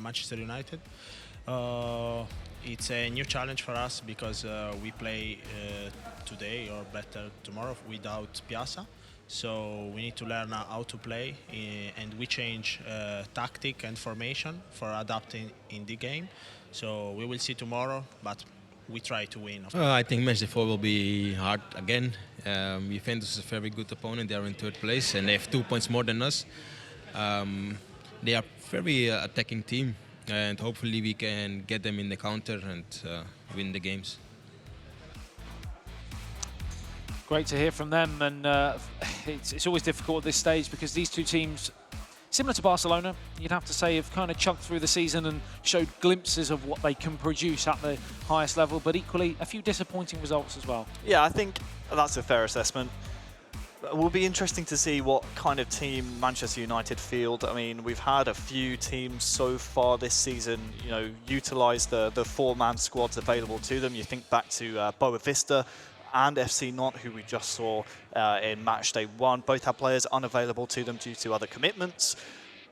Manchester United. It's a new challenge for us because we play today, or better tomorrow, without Piazza. So we need to learn how to play, and we change tactic and formation for adapting in the game. So we will see tomorrow, but we try to win. I think match day 4 will be hard again. Juventus is a very good opponent. They are in 3rd place and they have 2 points more than us. They are a very attacking team, and hopefully we can get them in the counter and win the games. Great to hear from them, and it's always difficult at this stage because these two teams, similar to Barcelona, you'd have to say, have kind of chugged through the season and showed glimpses of what they can produce at the highest level, but equally a few disappointing results as well. Yeah, I think that's a fair assessment. It will be interesting to see what kind of team Manchester United field. I mean, we've had a few teams so far this season, you know, utilise the 4-man squads available to them. You think back to Boa Vista and FC Nantes, who we just saw in match day 1. Both have players unavailable to them due to other commitments.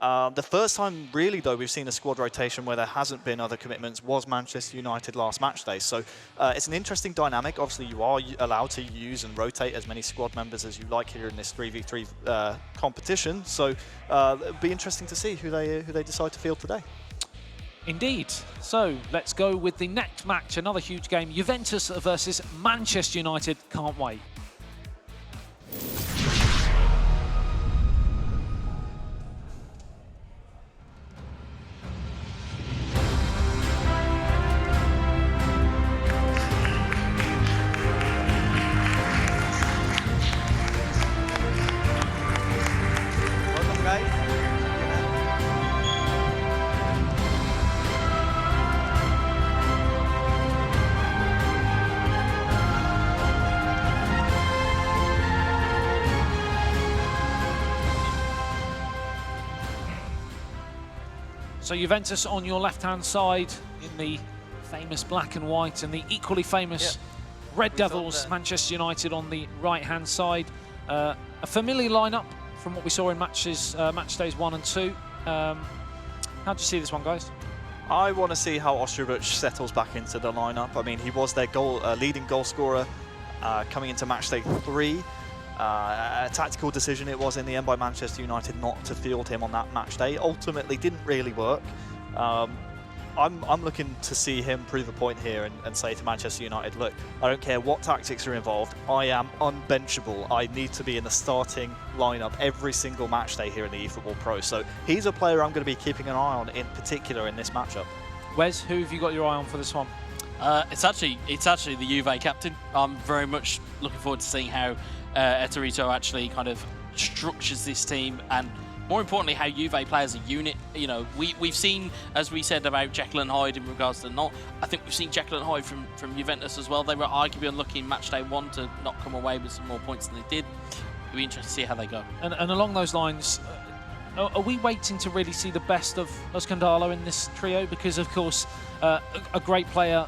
The first time, really, though, we've seen a squad rotation where there hasn't been other commitments was Manchester United last match day. So it's an interesting dynamic. Obviously, you are allowed to use and rotate as many squad members as you like here in this 3v3 competition. So it'll be interesting to see who they decide to field today. Indeed. So let's go with the next match, another huge game, Juventus versus Manchester United. Can't wait. Welcome, guys. So Juventus on your left-hand side in the famous black and white, and the equally famous Red Devils, Manchester United on the right-hand side. A familiar lineup from what we saw in match days 1 and 2. How do you see this one, guys? I want to see how Ostrubic settles back into the lineup. I mean, he was their leading goal scorer coming into match day 3. A tactical decision it was in the end by Manchester United not to field him on that match day. Ultimately didn't really work. I'm looking to see him prove a point here and say to Manchester United, look, I don't care what tactics are involved, I am unbenchable. I need to be in the starting lineup every single match day here in the eFootball.Pro. So he's a player I'm going to be keeping an eye on in particular in this matchup. Wes, who have you got your eye on for this one? It's actually the Juve captain. I'm very much looking forward to seeing how Etorito actually kind of structures this team, and more importantly, how Juve play as a unit. You know, we've seen, as we said about Jekyll and Hyde in regards to not. I think we've seen Jekyll and Hyde from Juventus as well. They were arguably unlucky in match day 1 to not come away with some more points than they did. It'll be interesting to see how they go. And along those lines, are we waiting to really see the best of Scandalo in this trio? Because of course, a great player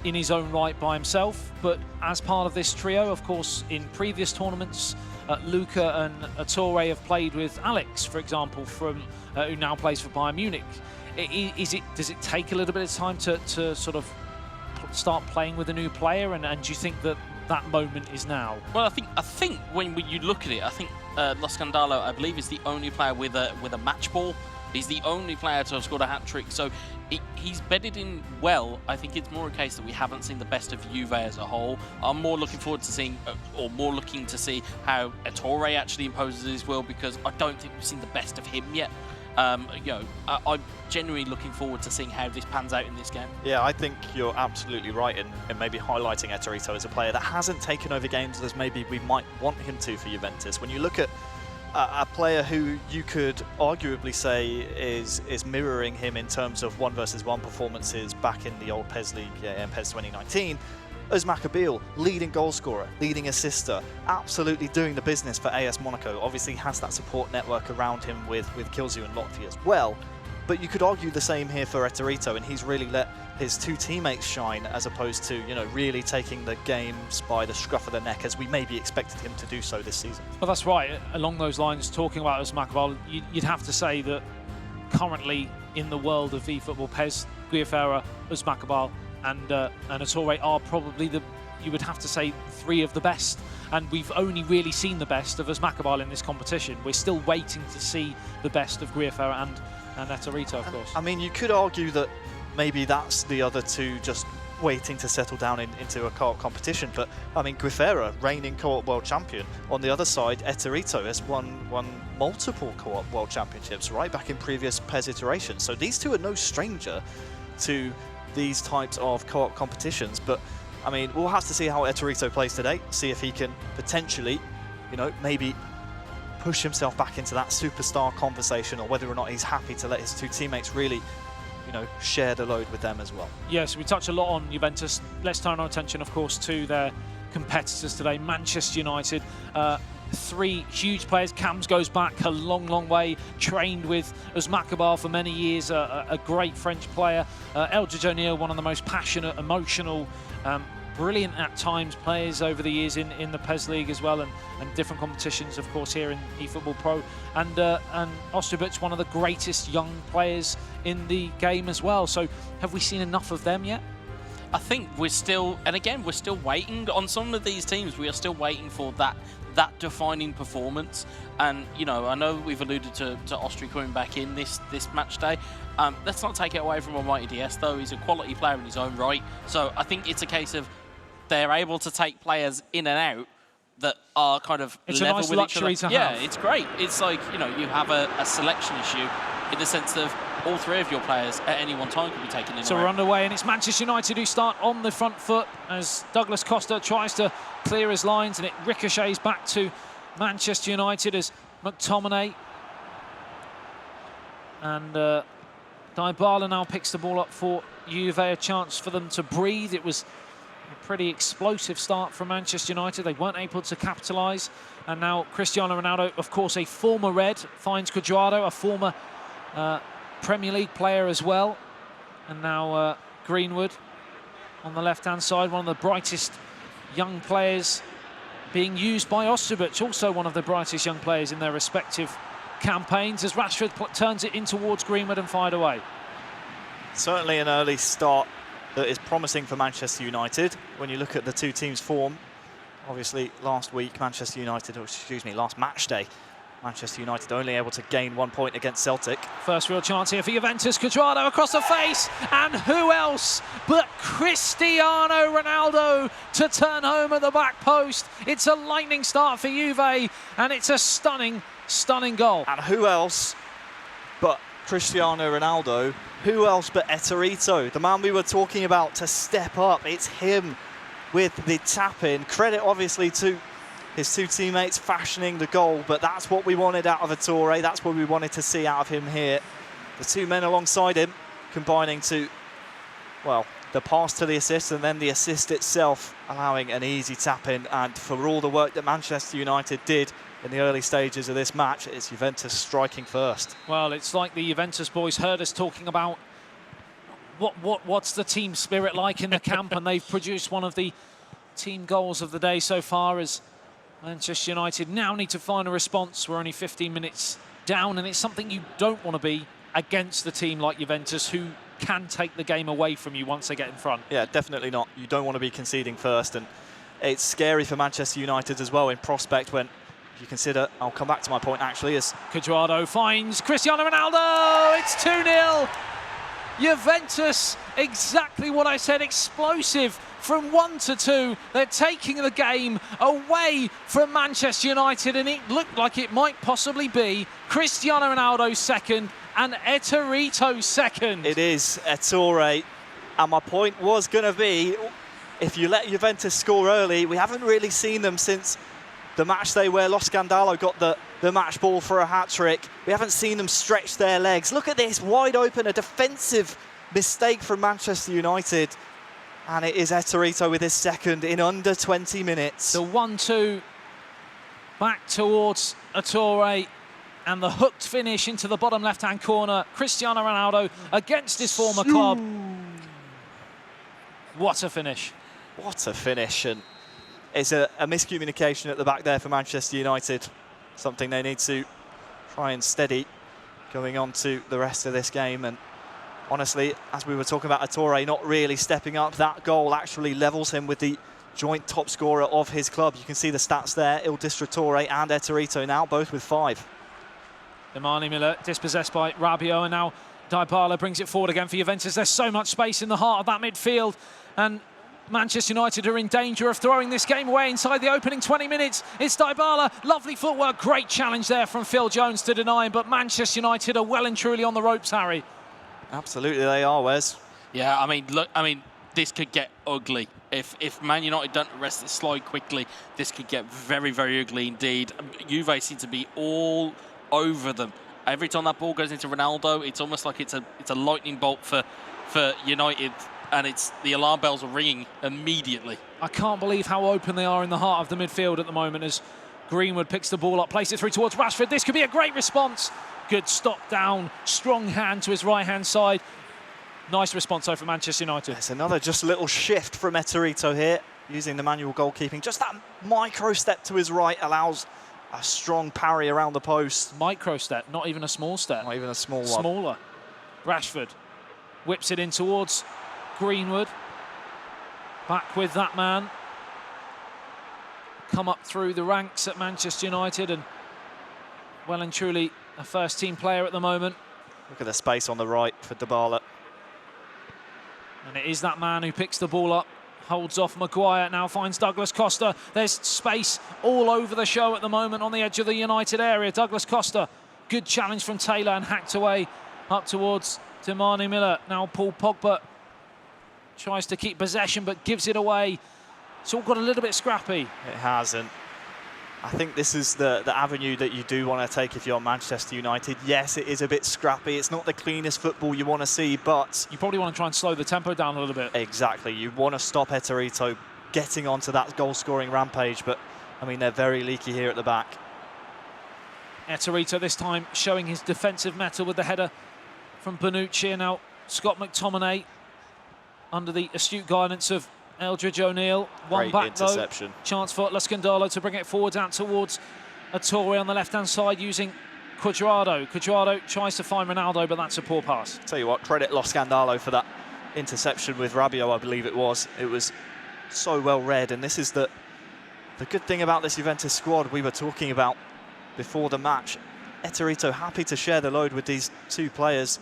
in his own right by himself, but as part of this trio, of course, in previous tournaments, Luca and Ettore have played with Alex, for example, who now plays for Bayern Munich. Does it take a little bit of time to sort of start playing with a new player, and do you think that moment is now? Well, I think when you look at it, I think Lo Scandalo, I believe, is the only player with a match ball. He's the only player to have scored a hat-trick, so he's bedded in well. I think it's more a case that we haven't seen the best of Juve as a whole. I'm more looking forward to seeing, or more looking to see how Ettore actually imposes his will, because I don't think we've seen the best of him yet. You know, I'm genuinely looking forward to seeing how this pans out in this game. Yeah, I think you're absolutely right in maybe highlighting Etorito as a player that hasn't taken over games as maybe we might want him to for Juventus. When you look at a player who you could arguably say is mirroring him in terms of 1-versus-1 performances back in the old PES League in PES 2019, Usman Kabil, leading goal scorer, leading assister, absolutely doing the business for AS Monaco. Obviously has that support network around him with Kilzu and Lotfi as well. But you could argue the same here for Etorito, and he's really let his two teammates shine as opposed to, you know, really taking the games by the scruff of the neck as we maybe expected him to do so this season. Well, that's right. Along those lines, talking about Usman Kabil, you'd have to say that currently in the world of eFootball. PES, Guiafera, Uzmakabal, and Ettore are probably you would have to say, 3 of the best. And we've only really seen the best of Uzmakabal in this competition. We're still waiting to see the best of Guiafera and Eterito, of course. I mean, you could argue that maybe that's the other two just waiting to settle down into a co-op competition. But, I mean, Guiafera, reigning co-op world champion. On the other side, Eterito has won multiple co-op world championships right back in previous PES iterations. So these two are no stranger to these types of co-op competitions. But, I mean, we'll have to see how Eterito plays today, see if he can potentially, you know, maybe push himself back into that superstar conversation, or whether or not he's happy to let his 2 teammates really, you know, share the load with them as well. Yes, we touch a lot on Juventus. Let's turn our attention, of course, to their competitors today, Manchester United. 3 huge players. Cams goes back a long way, trained with Uzmakabal for many years, a great French player. Eldridge O'Neill, one of the most passionate, emotional, brilliant at times players over the years in the PES League as well, and different competitions, of course, here in eFootball.Pro. And Ostojic, one of the greatest young players in the game as well. So have we seen enough of them yet? I think we're still, and again, we're still waiting on some of these teams. We are still waiting for that defining performance. And, you know, I know we've alluded to Austria coming back in this match day. Let's not take it away from Almighty DS, though. He's a quality player in his own right. So I think it's a case of they're able to take players in and out that are kind of it's level a nice with luxury each other. to have. Yeah, it's great. It's like, you know, you have a selection issue in the sense of all 3 of your players at any one time can be taken in. So we're underway, and it's Manchester United who start on the front foot as Douglas Costa tries to clear his lines, and it ricochets back to Manchester United as McTominay and Dybala now picks the ball up for Juve, a chance for them to breathe. It was a pretty explosive start from Manchester United. They weren't able to capitalise, and now Cristiano Ronaldo, of course a former Red, finds Cuadrado, a former Premier League player as well, and now Greenwood on the left-hand side, one of the brightest young players being used by Ostojic, also one of the brightest young players in their respective campaigns, as Rashford turns it in towards Greenwood and fired away. Certainly an early start that is promising for Manchester United. When you look at the 2 teams' form, obviously last match day, Manchester United only able to gain 1 point against Celtic. First real chance here for Juventus. Cuadrado across the face, and who else but Cristiano Ronaldo to turn home at the back post. It's a lightning start for Juve, and it's a stunning goal. And who else but Cristiano Ronaldo? Who else but Eterito, the man we were talking about to step up? It's him with the tap-in. Credit, obviously, to his 2 teammates fashioning the goal, but that's what we wanted out of Ettore. That's what we wanted to see out of him here. The 2 men alongside him combining to, well, the pass to the assist, and then the assist itself allowing an easy tap-in. And for all the work that Manchester United did in the early stages of this match, it's Juventus striking first. Well, it's like the Juventus boys heard us talking about what's the team spirit like in the camp, and they've produced one of the team goals of the day so far, as Manchester United now need to find a response. We're only 15 minutes down, and it's something you don't want to be against the team like Juventus, who can take the game away from you once they get in front. Yeah, definitely not. You don't want to be conceding first, and it's scary for Manchester United as well in prospect when you consider, I'll come back to my point actually, as Cuadrado finds Cristiano Ronaldo. It's 2-0. Juventus, exactly what I said, explosive from 1-2. They're taking the game away from Manchester United, and it looked like it might possibly be Cristiano Ronaldo second and Eterito second. It is Ettore, and my point was going to be, if you let Juventus score early, we haven't really seen them since the match day where Lo Scandalo got the match ball for a hat-trick. We haven't seen them stretch their legs. Look at this, wide open, a defensive mistake from Manchester United. And it is Eterito with his second in under 20 minutes. The 1-2 back towards Ettore, and the hooked finish into the bottom left-hand corner. Cristiano Ronaldo against his former club. What a finish. What a finish. And it's a miscommunication at the back there for Manchester United. Something they need to try and steady. going on to the rest of this game. And honestly, as we were talking about Ettore not really stepping up, that goal actually levels him with the joint top scorer of his club. You can see the stats there, Il Distratore and Ettore now, both with 5. Imani Miller dispossessed by Rabiot, and now Dybala brings it forward again for Juventus. There's so much space in the heart of that midfield, and Manchester United are in danger of throwing this game away inside the opening 20 minutes. It's Dybala, lovely footwork, great challenge there from Phil Jones to deny him, but Manchester United are well and truly on the ropes, Harry. Absolutely they are, Wes. Yeah, I mean, look, this could get ugly. If Man United don't arrest this slide quickly, this could get very, very ugly indeed. Juve seem to be all over them. Every time that ball goes into Ronaldo, it's almost like it's a lightning bolt for United, and the alarm bells are ringing immediately. I can't believe how open they are in the heart of the midfield at the moment as Greenwood picks the ball up, places it through towards Rashford. This could be a great response. Good stop down, strong hand to his right-hand side. Nice response though for Manchester United. There's another just little shift from Ettore here, using the manual goalkeeping. Just that micro step to his right allows a strong parry around the post. Micro step, not even a small step. Not even a small one. Smaller. Rashford whips it in towards Greenwood. Back with that man. Come up through the ranks at Manchester United, and well and truly a first-team player at the moment. Look at the space on the right for Dybala. And it is that man who picks the ball up, holds off Maguire, now finds Douglas Costa. There's space all over the show at the moment on the edge of the United area. Douglas Costa, good challenge from Taylor and hacked away up towards Imani Miller. Now Paul Pogba tries to keep possession but gives it away. It's all got a little bit scrappy. It has, and I think this is the avenue that you do want to take if you're Manchester United. Yes, it is a bit scrappy. It's not the cleanest football you want to see, but you probably want to try and slow the tempo down a little bit. Exactly. You want to stop Ettore getting onto that goal-scoring rampage, but, I mean, they're very leaky here at the back. Ettore this time showing his defensive mettle with the header from Bonucci. And now Scott McTominay under the astute guidance of Eldridge O'Neill. One back though. Chance for Lascandalo to bring it forward out towards Ettore on the left-hand side using Cuadrado. Cuadrado tries to find Ronaldo, but that's a poor pass. Tell you what, credit Lascandalo for that interception with Rabiot, I believe it was. It was so well read, and this is the good thing about this Juventus squad we were talking about before the match. Ettore happy to share the load with these two players,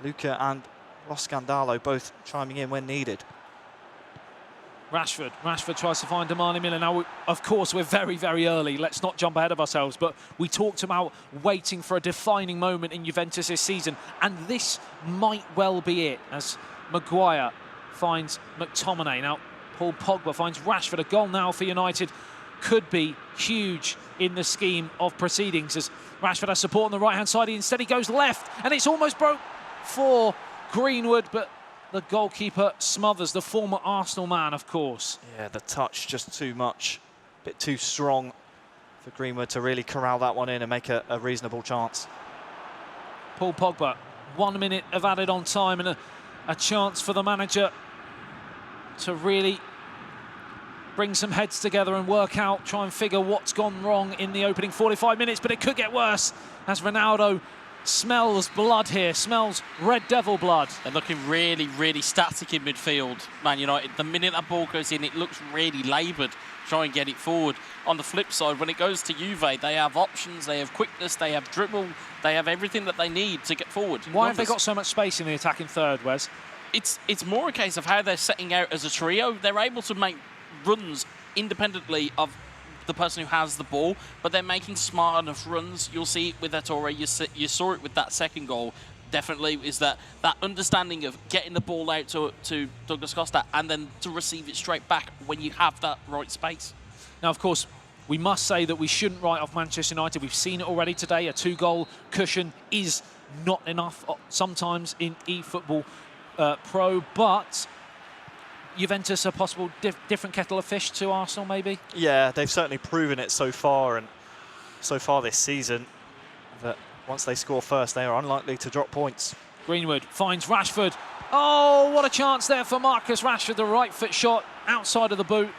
Luca and Lascandalo, both chiming in when needed. Rashford tries to find Imani Miller. Now, of course, we're very, very early. Let's not jump ahead of ourselves, but we talked about waiting for a defining moment in Juventus this season, and this might well be it, as Maguire finds McTominay. Now, Paul Pogba finds Rashford. A goal now for United could be huge in the scheme of proceedings, as Rashford has support on the right-hand side. Instead, he goes left, and it's almost broke for Greenwood, but the goalkeeper smothers the former Arsenal man, of course. Yeah, the touch just too much, a bit too strong for Greenwood to really corral that one in and make a reasonable chance. Paul Pogba, 1 minute of added on time, and a chance for the manager to really bring some heads together and work out, try and figure what's gone wrong in the opening 45 minutes, but it could get worse as Ronaldo smells blood here, smells Red Devil blood. They're looking really, really static in midfield, Man United. The minute that ball goes in, it looks really laboured, try and get it forward. On the flip side, when it goes to Juve, they have options, they have quickness, they have dribble, they have everything that they need to get forward. Why have they got so much space in the attacking third, Wes? It's more a case of how they're setting out as a trio. They're able to make runs independently of the person who has the ball, but they're making smart enough runs. You'll see it with Ettore, you saw it with that second goal, definitely, is that understanding of getting the ball out to Douglas Costa and then to receive it straight back when you have that right space. Now, of course, we must say that we shouldn't write off Manchester United. We've seen it already today. A 2-goal cushion is not enough sometimes in eFootball.Pro, but Juventus a possible different kettle of fish to Arsenal, maybe? Yeah, they've certainly proven it so far, and so far this season, that once they score first, they are unlikely to drop points. Greenwood finds Rashford. Oh, what a chance there for Marcus Rashford. The right foot shot outside of the boot.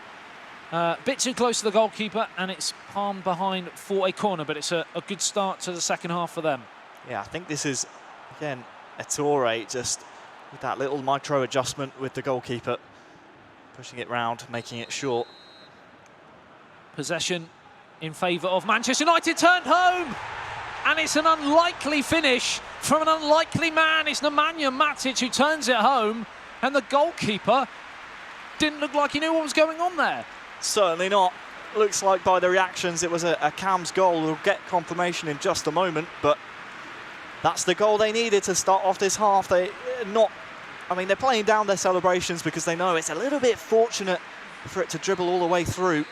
Bit too close to the goalkeeper, and it's palmed behind for a corner, but it's a good start to the second half for them. Yeah, I think this is, again, Ettore just with that little micro adjustment with the goalkeeper, pushing it round, making it short. Possession in favour of Manchester United, turned home, and it's an unlikely finish from an unlikely man. It's Nemanja Matic who turns it home, and the goalkeeper didn't look like he knew what was going on there. Certainly not. Looks like by the reactions it was a Cam's goal. We'll get confirmation in just a moment, but that's the goal they needed to start off this half. They're playing down their celebrations because they know it's a little bit fortunate for it to dribble all the way through.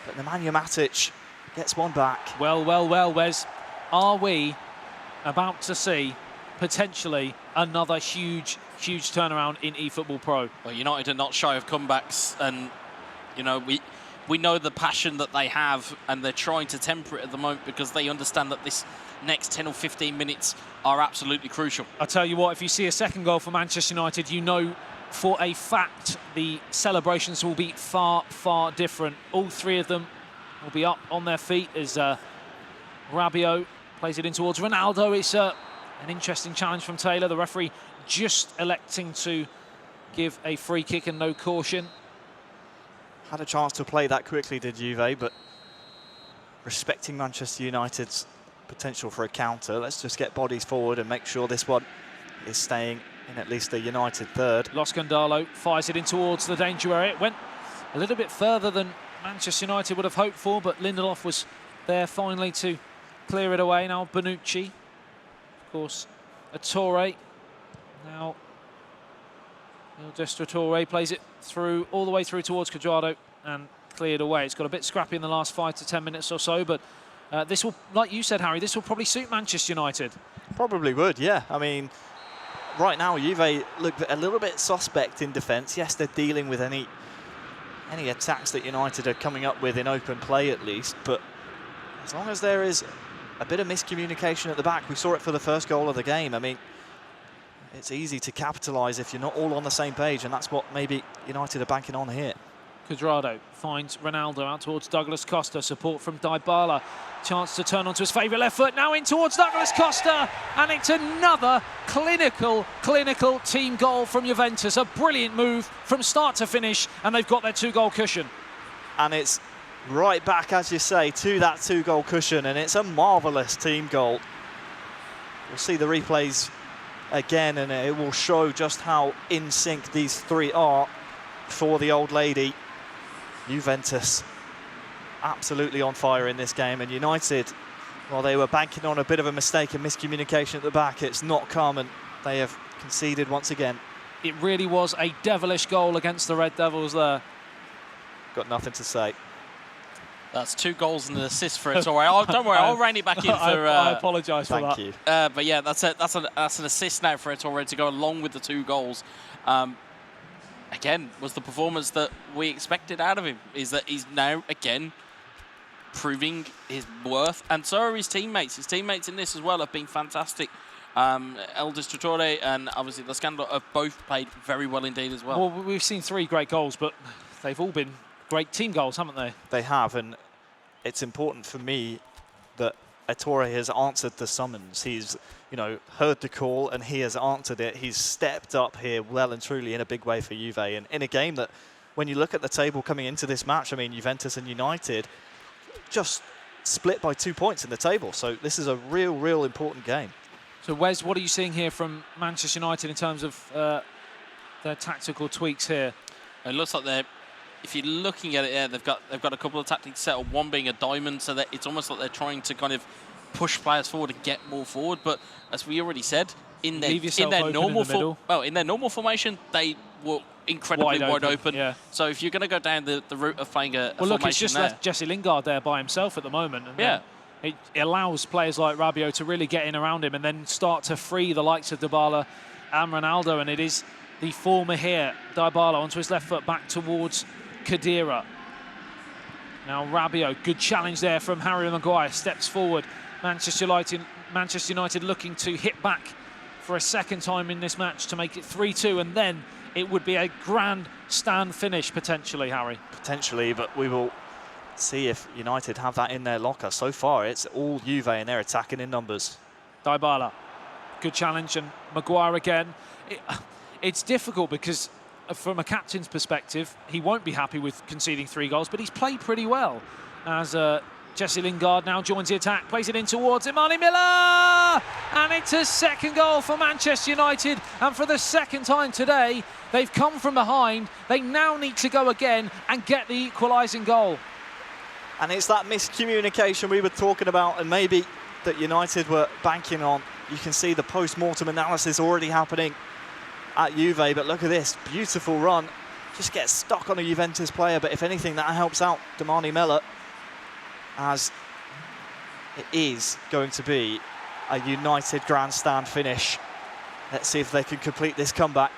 But Nemanja Matic gets one back. Well, Wes. Are we about to see potentially another huge turnaround in eFootball.Pro? Well, United are not shy of comebacks, and you know we know the passion that they have, and they're trying to temper it at the moment because they understand that this next 10 or 15 minutes are absolutely crucial. I'll tell you what, if you see a second goal for Manchester United, you know for a fact the celebrations will be far, far different. All three of them will be up on their feet as Rabiot plays it in towards Ronaldo. It's an interesting challenge from Taylor. The referee just electing to give a free kick and no caution. Had a chance to play that quickly, did Juve, but respecting Manchester United's potential for a counter, let's just get bodies forward and make sure this one is staying in at least a United third. Lo Scandalo fires it in towards the danger area. It went a little bit further than Manchester United would have hoped for, but Lindelof was there finally to clear it away. Now Bonucci, of course, Ettore. Now Il Destratore plays it through, all the way through towards Cuadrado and cleared away. It's got a bit scrappy in the last 5 to 10 minutes or so, but this will, like you said, Harry, this will probably suit Manchester United. Probably would, yeah. I mean, right now Juve look a little bit suspect in defence. Yes, they're dealing with any attacks that United are coming up with in open play at least, but as long as there is a bit of miscommunication at the back, we saw it for the first goal of the game. I mean, it's easy to capitalise if you're not all on the same page, and that's what maybe United are banking on here. Cuadrado finds Ronaldo out towards Douglas Costa. Support from Dybala. Chance to turn onto his favourite left foot. Now in towards Douglas Costa. And it's another clinical team goal from Juventus. A brilliant move from start to finish. And they've got their 2-goal cushion. And it's right back, as you say, to that 2-goal cushion. And it's a marvellous team goal. We'll see the replays again, and it will show just how in sync these three are for the old lady. Juventus absolutely on fire in this game, and United, well, they were banking on a bit of a mistake and miscommunication at the back. It's not come, and they have conceded once again. It really was a devilish goal against the Red Devils there. Got nothing to say. That's 2 goals and an assist for Ettore. Oh, don't worry, I'll rein it back in for... I apologise for that. Thank you. But yeah, that's an assist now for Ettore to go along with the 2 goals. Again, was the performance that we expected out of him, is that he's now, again, proving his worth. And so are his teammates. His teammates in this as well have been fantastic. El Destratore and obviously Lo Scandalo have both played very well indeed as well. Well, we've seen 3 great goals, but they've all been great team goals, haven't they? They have, and it's important for me that Ettore has answered the summons. He's, you know, heard the call and he has answered it. He's stepped up here well and truly in a big way for Juve, and in a game that, when you look at the table coming into this match, I mean, Juventus and United just split by 2 points in the table. So this is a real important game. So Wes, what are you seeing here from Manchester United in terms of their tactical tweaks here? It looks like they're, if you're looking at it, yeah, they've got a couple of tactics set up. One being a diamond, so that it's almost like they're trying to kind of push players forward and get more forward. But as we already said, in their normal formation, they were incredibly wide open. Yeah. So if you're going to go down the route of playing a well, look, it's formation just left Jesse Lingard there by himself at the moment. And yeah. It allows players like Rabiot to really get in around him and then start to free the likes of Dybala and Ronaldo. And it is the former here, Dybala onto his left foot back towards Khedira. Now Rabiot, good challenge there from Harry Maguire, steps forward. Manchester United looking to hit back for a second time in this match to make it 3-2, and then it would be a grand stand finish potentially, Harry. Potentially, but we will see if United have that in their locker. So far, it's all Juve and they're attacking in numbers. Dybala. Good challenge, and Maguire again. It's difficult because from a captain's perspective, he won't be happy with conceding 3 goals, but he's played pretty well. As Jesse Lingard now joins the attack, plays it in towards Imani Miller! And it's a second goal for Manchester United. And for the second time today, they've come from behind. They now need to go again and get the equalising goal. And it's that miscommunication we were talking about, and maybe that United were banking on. You can see the post-mortem analysis already happening at Juve, but look at this, beautiful run. Just gets stuck on a Juventus player, but if anything, that helps out Imani Miller, as it is going to be a United grandstand finish. Let's see if they can complete this comeback.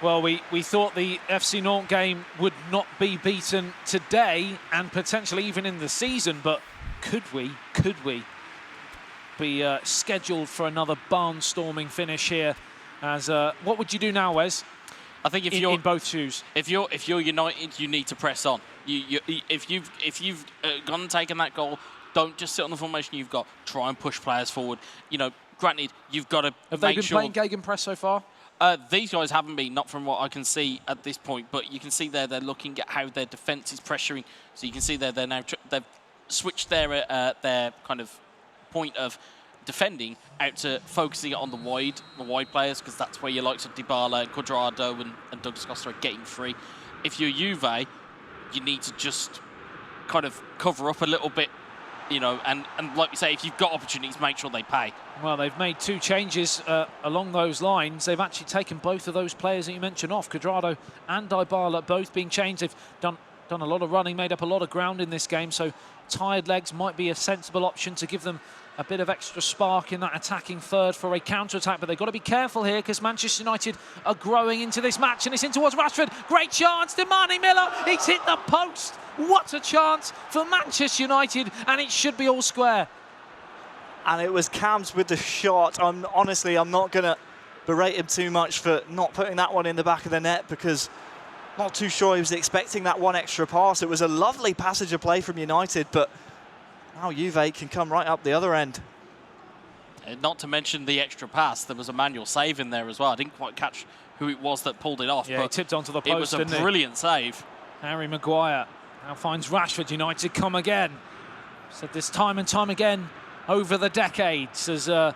Well, we thought the FC Nantes game would not be beaten today and potentially even in the season, but could we be scheduled for another barnstorming finish here? As what would you do now, Wes? I think if you're in both shoes, if you're United, you need to press on. If you've gone and taken that goal, don't just sit on the formation you've got. Try and push players forward. You know, granted, you've got to have they been playing gegenpress so far? These guys haven't been, not from what I can see at this point. But you can see there they're looking at how their defence is pressuring. So you can see there they've switched their kind of point of defending out to focusing on the wide players, because that's where your likes of Dybala, Cuadrado and Douglas Costa are getting free. If you're Juve, you need to just kind of cover up a little bit, you know, and like we say, if you've got opportunities, make sure they pay. Well, they've made 2 changes along those lines. They've actually taken both of those players that you mentioned off, Cuadrado and Dybala, both being changed. They've done a lot of running, made up a lot of ground in this game, so tired legs might be a sensible option to give them a bit of extra spark in that attacking third for a counter-attack. But they've got to be careful here because Manchester United are growing into this match, and it's in towards Rashford. Great chance, Imani Miller. He's hit the post. What a chance for Manchester United, and it should be all square. And it was Cams with the shot. Honestly, I'm not going to berate him too much for not putting that one in the back of the net, because not too sure he was expecting that one extra pass. It was a lovely passage of play from United, but now Juve can come right up the other end. Not to mention the extra pass. There was a manual save in there as well. I didn't quite catch who it was that pulled it off. Yeah, but he tipped onto the post, it was a brilliant save. Harry Maguire now finds Rashford. United come again. Said this time and time again over the decades, as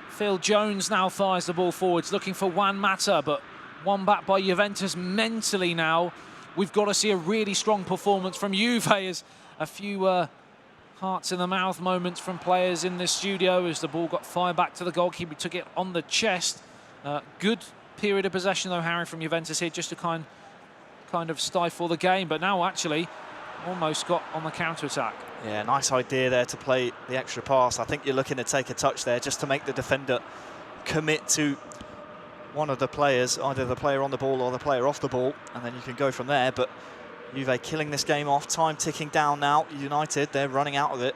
Phil Jones now fires the ball forwards, looking for Juan Mata, but won back by Juventus mentally now. We've got to see a really strong performance from Juve, as a few hearts in the mouth moments from players in the studio as the ball got fired back to the goalkeeper, took it on the chest. Good period of possession though, Harry, from Juventus here, just to kind of stifle the game, but now actually almost got on the counter-attack. Yeah, nice idea there to play the extra pass. I think you're looking to take a touch there just to make the defender commit to one of the players, either the player on the ball or the player off the ball, and then you can go from there. But Juve killing this game off, time ticking down now. United, they're running out of it.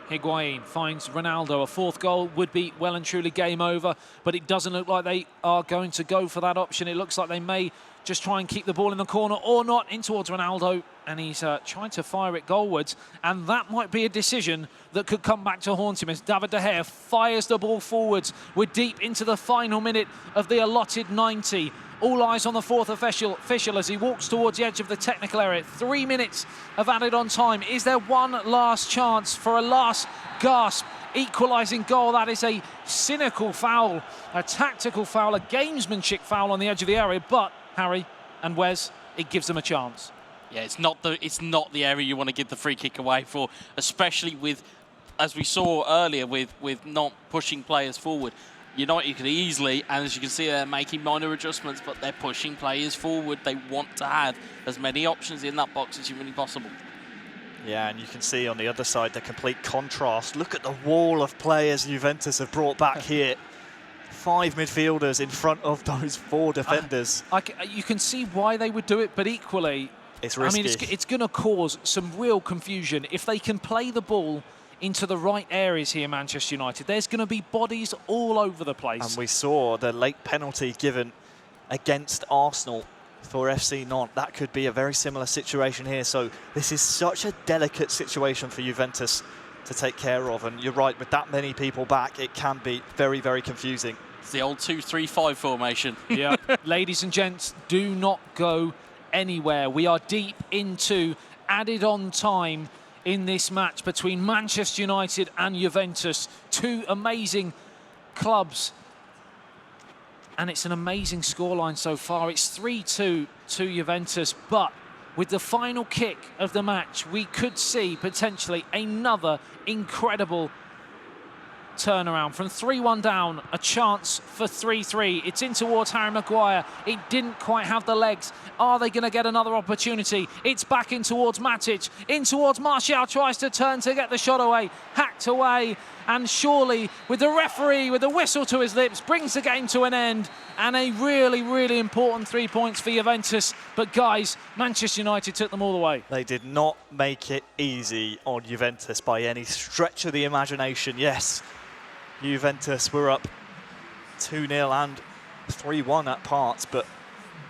Higuain finds Ronaldo. A 4th goal would be well and truly game over, but it doesn't look like they are going to go for that option. It looks like they may just try and keep the ball in the corner or not, in towards Ronaldo, and he's trying to fire it goalwards, and that might be a decision that could come back to haunt him as David De Gea fires the ball forwards. We're deep into the final minute of the allotted 90. All eyes on the 4th official as he walks towards the edge of the technical area. 3 minutes of added on time. Is there one last chance for a last gasp equalising goal? That is a cynical foul, a tactical foul, a gamesmanship foul on the edge of the area, but Harry and Wes, it gives them a chance. Yeah, it's not the area you want to give the free kick away for, especially with, as we saw earlier, with not pushing players forward. United could easily, and as you can see, they're making minor adjustments, but they're pushing players forward. They want to have as many options in that box as humanly possible. Yeah, and you can see on the other side the complete contrast. Look at the wall of players Juventus have brought back here. 5 midfielders in front of those 4 defenders. You can see why they would do it, but equally, it's risky. I mean, it's going to cause some real confusion if they can play the ball into the right areas here, Manchester United. There's going to be bodies all over the place. And we saw the late penalty given against Arsenal for FC Nantes. That could be a very similar situation here. So this is such a delicate situation for Juventus. to take care of. And you're right, with that many people back, it can be very, very confusing. It's the old 2-3-5 formation. Yeah. Ladies and gents, do not go anywhere. We are deep into added on time in this match between Manchester United and Juventus. Two amazing clubs. And it's an amazing scoreline so far. It's 3-2 to Juventus, but with the final kick of the match, we could see potentially another incredible turnaround. From 3-1 down, a chance for 3-3. It's in towards Harry Maguire. It didn't quite have the legs. Are they going to get another opportunity? It's back in towards Matic. In towards Martial, tries to turn to get the shot away. Hacked away. And surely, with the referee, with the whistle to his lips, brings the game to an end. And a really, really important 3 points for Juventus. But guys, Manchester United took them all the way. They did not make it easy on Juventus by any stretch of the imagination. Yes, Juventus were up 2-0 and 3-1 at parts, but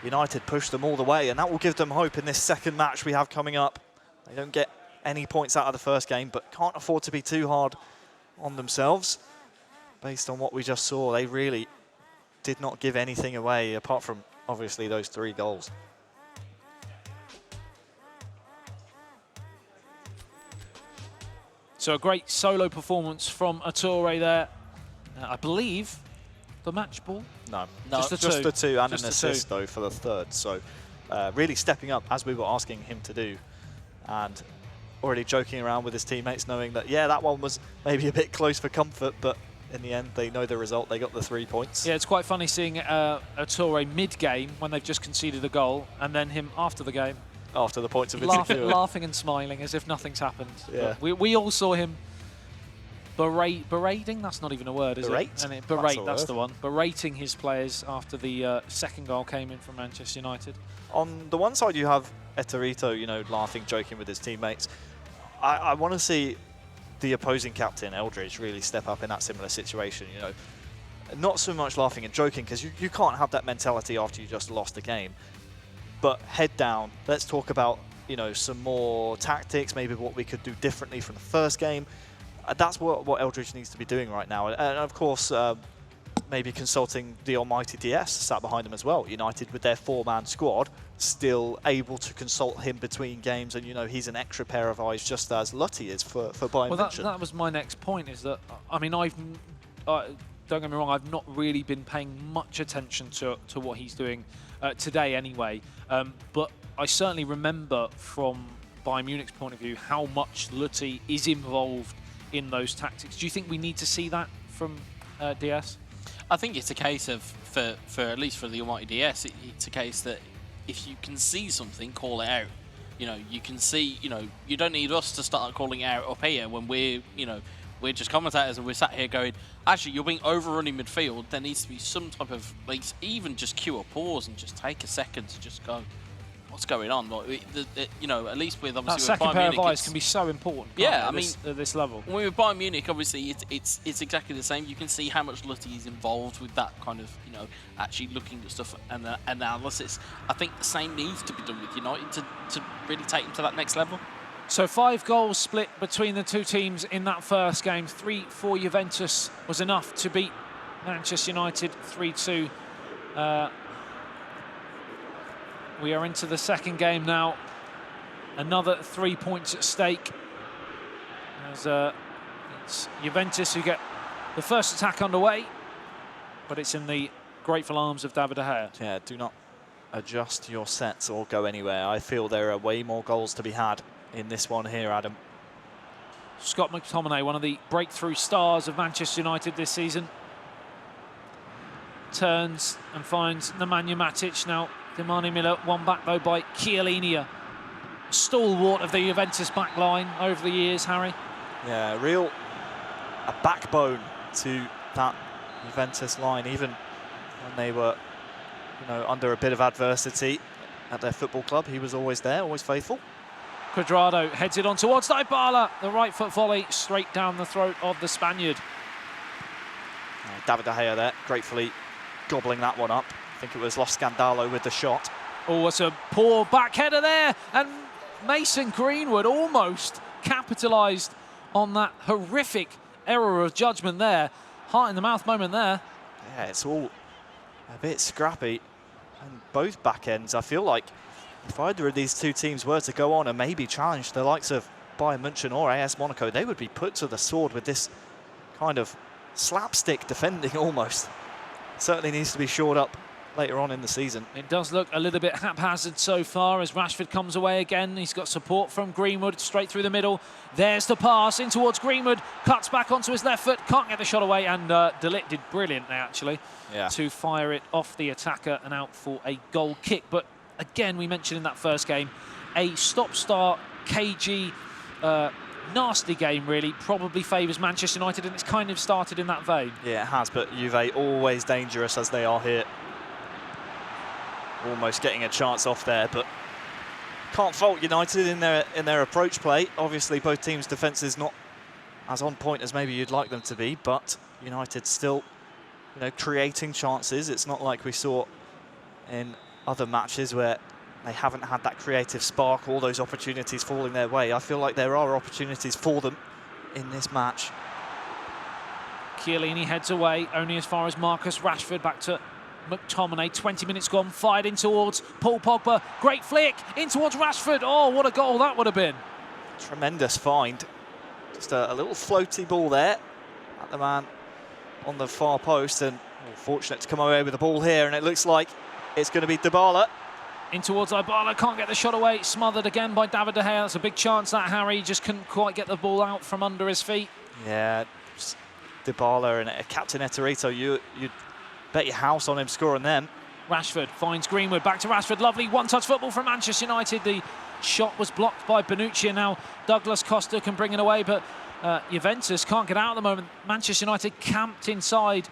United pushed them all the way, and that will give them hope in this second match we have coming up. They don't get any points out of the first game, but can't afford to be too hard on themselves. Based on what we just saw, they really did not give anything away, apart from, obviously, those 3 goals. So a great solo performance from Ettore there. I believe the match ball. No, just the two and just an assist though for the third. So really stepping up as we were asking him to do, and already joking around with his teammates, knowing that yeah, that one was maybe a bit close for comfort, but in the end they know the result. They got the 3 points. Yeah, it's quite funny seeing Ettore mid-game when they've just conceded a goal, and then him after the game. After the points have been secured. Laughing and smiling as if nothing's happened. Yeah. We all saw him berating, that's not even a word, is berate? it? And berate, that's the one. Berating his players after the second goal came in from Manchester United. On the one side you have Etorito, you know, laughing, joking with his teammates. I want to see the opposing captain, Eldridge, really step up in that similar situation, you know. Not so much laughing and joking, because you can't have that mentality after you just lost the game. But head down, let's talk about, you know, some more tactics, maybe what we could do differently from the first game. That's what Eldridge needs to be doing right now. And of course, maybe consulting the almighty DS sat behind him as well. United with their 4-man squad, still able to consult him between games. And, you know, he's an extra pair of eyes, just as Lutty is for Bayern München. Well, that was my next point, is that, I mean, don't get me wrong, I've not really been paying much attention to what he's doing today anyway. But I certainly remember from Bayern Munich's point of view how much Lutty is involved in those tactics. Do you think we need to see that from DS? I think it's a case of, for at least for the almighty DS, it's a case that if you can see something, call it out. You know, you can see, you know, you don't need us to start calling it out up here when we're, you know, we're just commentators and we're sat here going, actually, you're being overrun in midfield. There needs to be some type of, like, even just cue a pause and just take a second to just go, what's going on? Like, you know, at least with obviously that second with Bayern pair Munich, of eyes can be so important. Yeah, I mean, at this level. When we're with Bayern Munich, obviously it's exactly the same. You can see how much Lutty is involved with that kind of, you know, actually looking at stuff and analysis. I think the same needs to be done with United to really take them to that next level. So 5 goals split between the two teams in that first game. 3 for Juventus was enough to beat Manchester United 3-2. We are into the second game now. Another 3 points at stake. As it's Juventus who get the first attack underway, but it's in the grateful arms of David De Gea. Yeah, do not adjust your sets or go anywhere. I feel there are way more goals to be had in this one here, Adam. Scott McTominay, one of the breakthrough stars of Manchester United this season, turns and finds Nemanja Matic. Now, Nemanja Miller won back though by Chiellini, a stalwart of the Juventus back line over the years, Harry. Yeah, a backbone to that Juventus line, even when they were, you know, under a bit of adversity at their football club. He was always there, always faithful. Cuadrado heads it on towards Dybala. The right foot volley straight down the throat of the Spaniard. David De Gea there, gratefully gobbling that one up. I think it was Lo Scandalo with the shot. Oh, it's a poor back header there. And Mason Greenwood almost capitalised on that horrific error of judgment there. Heart in the mouth moment there. Yeah, it's all a bit scrappy. And both back ends, I feel like if either of these two teams were to go on and maybe challenge the likes of Bayern München or AS Monaco, they would be put to the sword with this kind of slapstick defending almost. Certainly needs to be shored up later on in the season. It does look a little bit haphazard so far as Rashford comes away again. He's got support from Greenwood straight through the middle. There's the pass in towards Greenwood, cuts back onto his left foot, can't get the shot away, and De Ligt did brilliantly actually to fire it off the attacker and out for a goal kick. But again, we mentioned in that first game, a stop-start, cagey, nasty game really probably favours Manchester United, and it's kind of started in that vein. Yeah, it has, but Juve always dangerous as they are here. Almost getting a chance off there, but can't fault United in their approach play. Obviously, both teams' defence is not as on point as maybe you'd like them to be, but United still, creating chances. It's not like we saw in other matches where they haven't had that creative spark, all those opportunities falling their way. I feel like there are opportunities for them in this match. Chiellini heads away, only as far as Marcus Rashford, back to McTominay, 20 minutes gone, fired in towards Paul Pogba, great flick, in towards Rashford. Oh, what a goal that would have been. Tremendous find. Just a little floaty ball there at the man on the far post, and fortunate to come away with the ball here, and it looks like it's going to be Dybala. In towards Dybala, can't get the shot away, smothered again by David De Gea. That's a big chance that Harry just couldn't quite get the ball out from under his feet. Yeah, Dybala and Captain Eterito, you'd bet your house on him scoring them. Rashford finds Greenwood, back to Rashford, lovely one-touch football from Manchester United. The shot was blocked by Bonucci, and now Douglas Costa can bring it away, but Juventus can't get out at the moment. Manchester United camped inside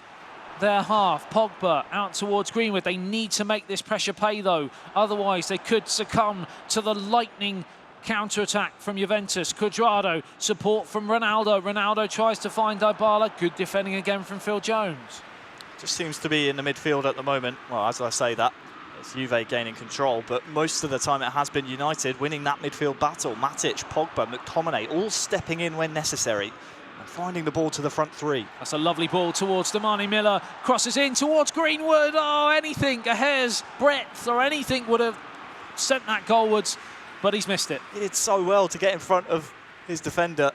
their half. Pogba out towards Greenwood. They need to make this pressure pay though, otherwise they could succumb to the lightning counter-attack from Juventus. Cuadrado, support from Ronaldo. Ronaldo tries to find Dybala. Good defending again from Phil Jones. Just seems to be in the midfield at the moment. Well, as I say that, it's Juve gaining control, but most of the time it has been United winning that midfield battle. Matic, Pogba, McTominay, all stepping in when necessary and finding the ball to the front three. That's a lovely ball towards Damani Miller. Crosses in towards Greenwood. Oh, anything, a hair's breadth or anything would have sent that goalwards, but he's missed it. He did so well to get in front of his defender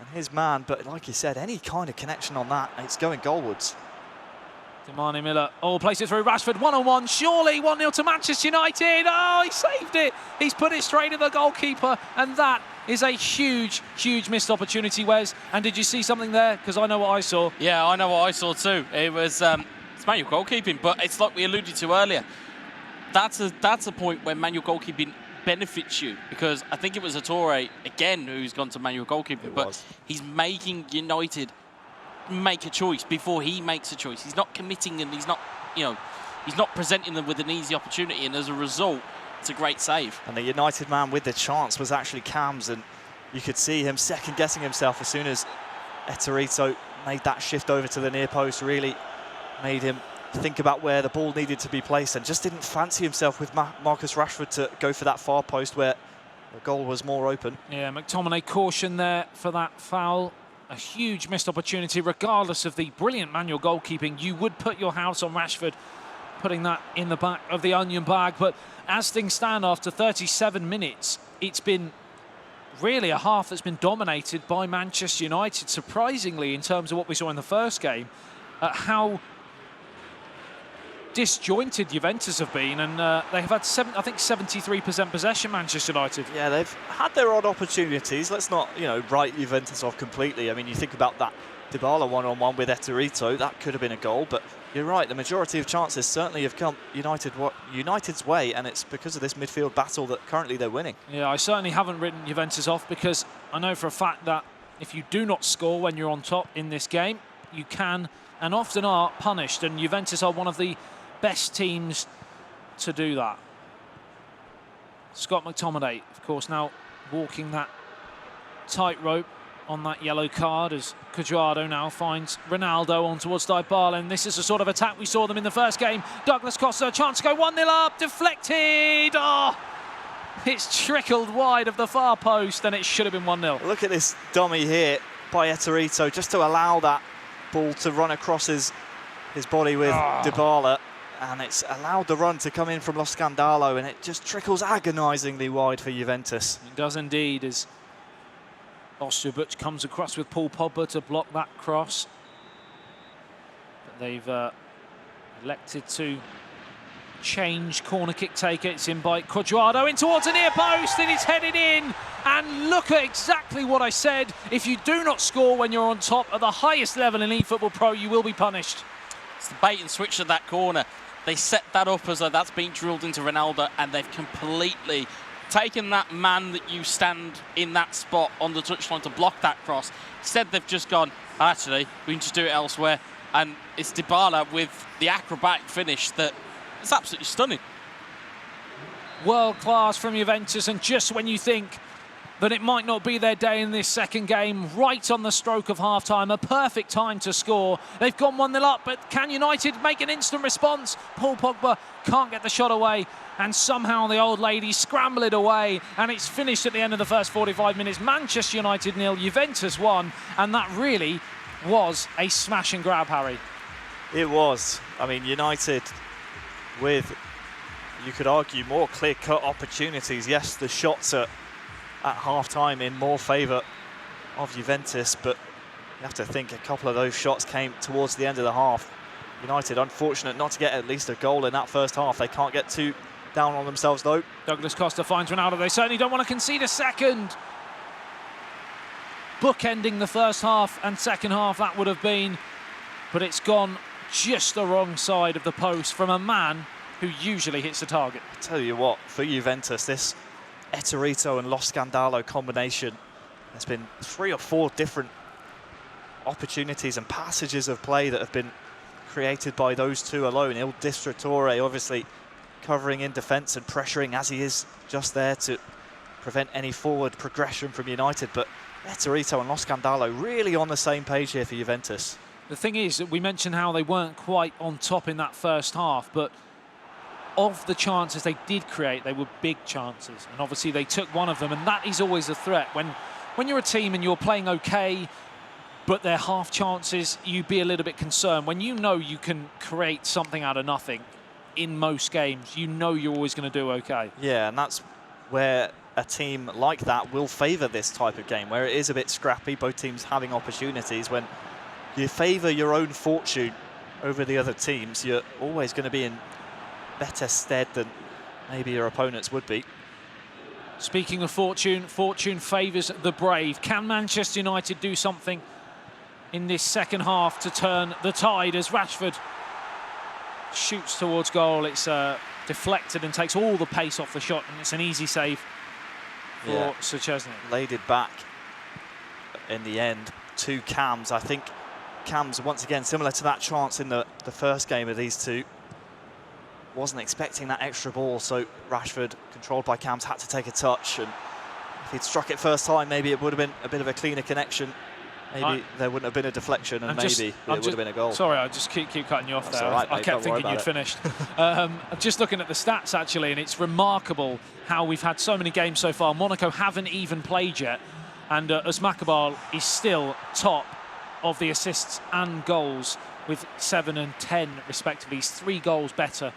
and his man, but like you said, any kind of connection on that, it's going goalwards. Damani Miller, plays it through Rashford, one-on-one, surely 1-0 to Manchester United. Oh, he saved it. He's put it straight at the goalkeeper, and that is a huge, huge missed opportunity, Wes. And did you see something there? Because I know what I saw. Yeah, I know what I saw too. It was it's manual goalkeeping, but it's like we alluded to earlier. That's a point where manual goalkeeping benefits you, because I think it was Ettore again who's gone to manual goalkeeping, but he's making United make a choice before he makes a choice. He's not committing, and he's not, he's not presenting them with an easy opportunity, and as a result, it's a great save. And the United man with the chance was actually Cams, and you could see him second-guessing himself as soon as Eterito made that shift over to the near post, really made him think about where the ball needed to be placed, and just didn't fancy himself with Marcus Rashford to go for that far post where the goal was more open. Yeah, McTominay caution there for that foul. A huge missed opportunity, regardless of the brilliant manual goalkeeping. You would put your house on Rashford putting that in the back of the onion bag, but as things stand after 37 minutes, it's been really a half that's been dominated by Manchester United, surprisingly, in terms of what we saw in the first game, how disjointed Juventus have been, and they have had 73% possession, Manchester United. Yeah, they've had their odd opportunities. Let's not, write Juventus off completely. I mean, you think about that Dybala one-on-one with Eterito, that could have been a goal, but you're right, the majority of chances certainly have come United's way, and it's because of this midfield battle that currently they're winning. Yeah, I certainly haven't written Juventus off, because I know for a fact that if you do not score when you're on top in this game, you can and often are punished, and Juventus are one of the best teams to do that. Scott McTominay, of course, now walking that tightrope on that yellow card as Cuadrado now finds Ronaldo on towards Dybala, and this is the sort of attack we saw them in the first game. Douglas Costa, chance to go 1-0 up, deflected. Oh, It's trickled wide of the far post, and it should have been 1-0. Look at this dummy here by Eterito, just to allow that ball to run across his body with Dybala. And it's allowed the run to come in from Lo Scandalo, and it just trickles agonisingly wide for Juventus. It does indeed, as Osterbuch comes across with Paul Pogba to block that cross. But they've elected to change corner kick taker. It's in by Cuadrado in towards the near post, and it's headed in. And look at exactly what I said. If you do not score when you're on top at the highest level in eFootball.Pro, you will be punished. It's the bait and switch of that corner. They set that up as though that's been drilled into Ronaldo, and they've completely taken that man that you stand in that spot on the touchline to block that cross. Instead, they've just gone, actually, we can just do it elsewhere. And it's Dybala with the acrobatic finish that is absolutely stunning. World class from Juventus, and just when you think that it might not be their day in this second game, right on the stroke of half-time, a perfect time to score. They've gone 1-0 up, but can United make an instant response? Paul Pogba can't get the shot away, and somehow the old ladies scramble it away, and it's finished at the end of the first 45 minutes. Manchester United 0, Juventus 1, and that really was a smash and grab, Harry. It was. I mean, United with, you could argue, more clear-cut opportunities. Yes, the shots are at half-time in more favour of Juventus, but you have to think a couple of those shots came towards the end of the half. United unfortunate not to get at least a goal in that first half. They can't get too down on themselves though. Douglas Costa finds Ronaldo. They certainly don't want to concede a second. Bookending the first half and second half, that would have been, but it's gone just the wrong side of the post from a man who usually hits the target. I tell you what, for Juventus, this Eterito and Lo Scandalo combination, there's been 3 or 4 different opportunities and passages of play that have been created by those two alone. Il Distratore obviously covering in defence and pressuring as he is just there to prevent any forward progression from United, but Eterito and Lo Scandalo really on the same page here for Juventus. The thing is that we mentioned how they weren't quite on top in that first half, but of the chances they did create, they were big chances, and obviously they took one of them, and that is always a threat. When you're a team and you're playing okay, but they're half chances, you'd be a little bit concerned. When you know you can create something out of nothing in most games, you know you're always going to do okay. Yeah, and that's where a team like that will favour this type of game, where it is a bit scrappy, both teams having opportunities. When you favour your own fortune over the other teams, you're always going to be in better stead than maybe your opponents would be. Speaking of fortune, fortune favours the brave. Can Manchester United do something in this second half to turn the tide as Rashford shoots towards goal? It's deflected and takes all the pace off the shot, and it's an easy save for Szczesny. Laid it back in the end to Cams. I think Cams, once again, similar to that chance in the first game of these two, wasn't expecting that extra ball, so Rashford, controlled by Cams, had to take a touch, and if he'd struck it first time, maybe it would have been a bit of a cleaner connection. Maybe there wouldn't have been a deflection, and maybe it would have been a goal. Sorry, I just keep cutting you off there. Right, I kept thinking you'd finished. I'm just looking at the stats, actually, and it's remarkable how we've had so many games so far. Monaco haven't even played yet, and Usmakabal is still top of the assists and goals with 7 and 10, respectively. He's 3 goals better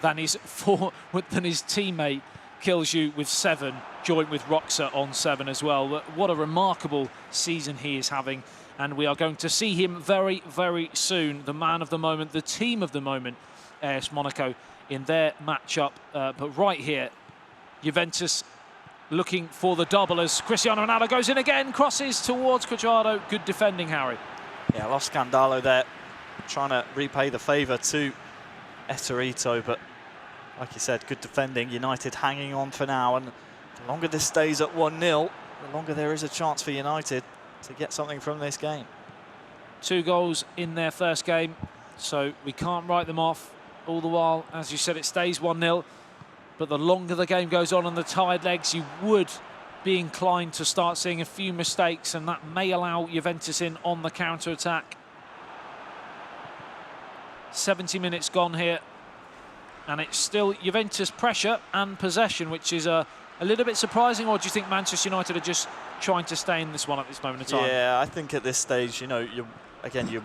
than his teammate Kills with 7, joint with Roxa on 7 as well. What a remarkable season he is having, and we are going to see him very, very soon. The man of the moment, the team of the moment, AS Monaco in their matchup. But right here, Juventus looking for the double as Cristiano Ronaldo goes in again, crosses towards Cuadrado. Good defending, Harry. Yeah, Lo Scandalo there, trying to repay the favour to Eterito, but like you said, good defending. United hanging on for now, and the longer this stays at 1-0, the longer there is a chance for United to get something from this game. 2 goals in their first game, so we can't write them off. All the while, as you said, it stays 1-0, but the longer the game goes on the tired legs, you would be inclined to start seeing a few mistakes, and that may allow Juventus in on the counter-attack. 70 minutes gone here, and it's still Juventus pressure and possession, which is a a little bit surprising, or do you think Manchester United are just trying to stay in this one at this moment in time? Yeah, I think at this stage, you know, you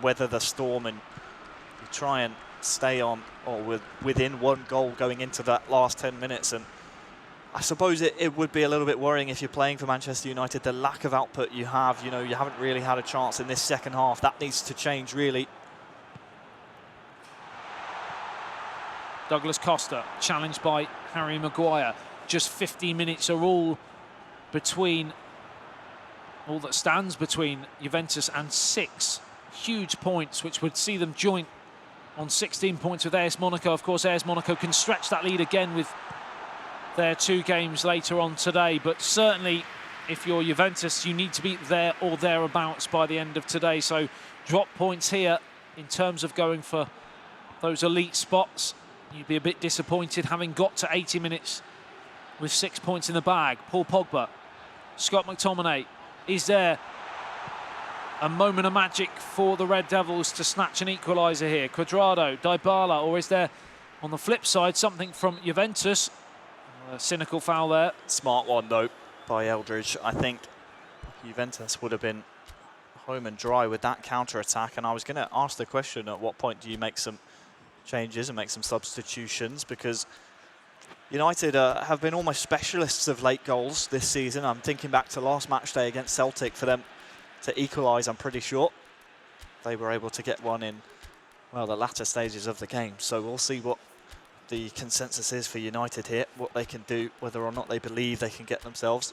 weather the storm and you try and stay on or within one goal going into that last 10 minutes. And I suppose it would be a little bit worrying if you're playing for Manchester United, the lack of output you have. You know, you haven't really had a chance in this second half. That needs to change, really. Douglas Costa, challenged by Harry Maguire. Just 15 minutes are all that stands between Juventus and 6 huge points, which would see them joint on 16 points with AS Monaco. Of course, AS Monaco can stretch that lead again with their 2 games later on today. But certainly, if you're Juventus, you need to be there or thereabouts by the end of today. So drop points here in terms of going for those elite spots. You'd be a bit disappointed having got to 80 minutes with 6 points in the bag. Paul Pogba, Scott McTominay, is there a moment of magic for the Red Devils to snatch an equaliser here? Cuadrado, Dybala, or is there, on the flip side, something from Juventus? A cynical foul there. Smart one, though, by Eldridge. I think Juventus would have been home and dry with that counter-attack, and I was going to ask the question, at what point do you make some changes and make some substitutions? Because United have been almost specialists of late goals this season. I'm thinking back to last match day against Celtic for them to equalise, I'm pretty sure. They were able to get one in, well, the latter stages of the game. So we'll see what the consensus is for United here, what they can do, whether or not they believe they can get themselves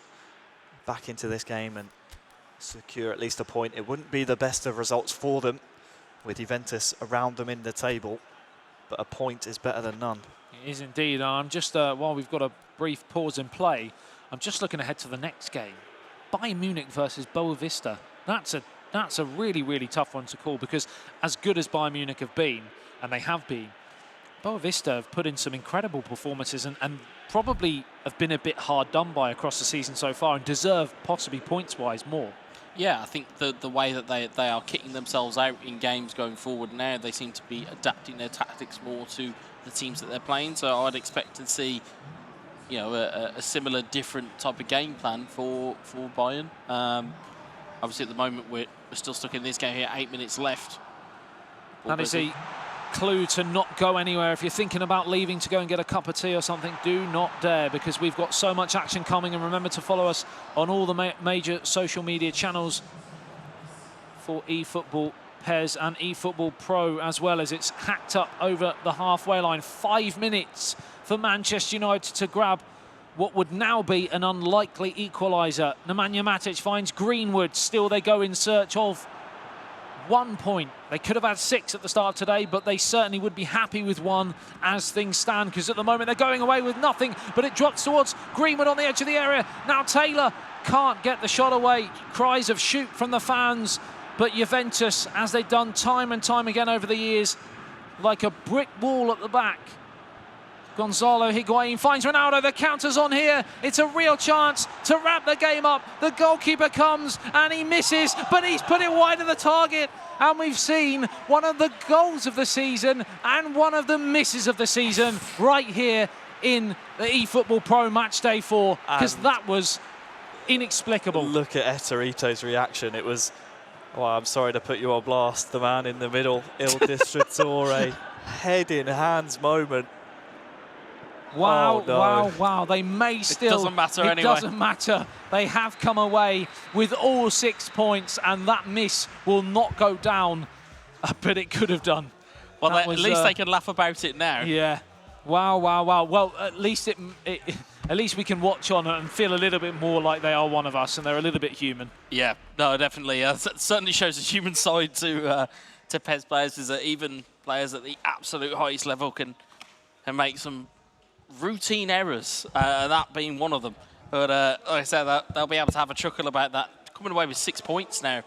back into this game and secure at least a point. It wouldn't be the best of results for them with Juventus around them in the table, but a point is better than none. It is indeed. I'm just, while we've got a brief pause in play, I'm just looking ahead to the next game. Bayern Munich versus Boavista. That's a really, really tough one to call, because as good as Bayern Munich have been, and they have been, Boavista have put in some incredible performances and probably have been a bit hard done by across the season so far and deserve possibly points-wise more. Yeah, I think the way that they are kicking themselves out in games going forward now, they seem to be adapting their tactics more to the teams that they're playing. So I'd expect to see, you know, a similar, different type of game plan for Bayern. Obviously, at the moment, we're still stuck in this game here, 8 minutes left. That is a clue to not go anywhere. If you're thinking about leaving to go and get a cup of tea or something, do not dare, because we've got so much action coming. And remember to follow us on all the major social media channels for eFootball PES and eFootball.Pro, as well as it's hacked up over the halfway line. 5 minutes for Manchester United to grab what would now be an unlikely equaliser. Nemanja Matic finds Greenwood. Still they go in search of 1 point. They could have had 6 at the start of today, but they certainly would be happy with 1 as things stand, because at the moment they're going away with nothing, but it drops towards Greenwood on the edge of the area. Now Taylor can't get the shot away. Cries of shoot from the fans, but Juventus, as they've done time and time again over the years, like a brick wall at the back. Gonzalo Higuain finds Ronaldo. The counter's on here. It's a real chance to wrap the game up. The goalkeeper comes and he misses, but he's put it wide of the target. And we've seen one of the goals of the season and one of the misses of the season right here in the eFootball.Pro match day 4, because that was inexplicable. Look at Eterito's reaction. It was, well, I'm sorry to put you on blast, the man in the middle, Il Distruttore, head in hands moment. Wow, oh, no. wow. They may still... It doesn't matter anyway. It doesn't matter. They have come away with all 6 points, and that miss will not go down, but it could have done. Well, at least they can laugh about it now. Yeah. Wow. Well, at least at least we can watch on and feel a little bit more like they are one of us, and they're a little bit human. Yeah, no, definitely. It certainly shows a human side to PES players, is that even players at the absolute highest level can make some routine errors, that being one of them. But like I said, they'll be able to have a chuckle about that. Coming away with 6 points now,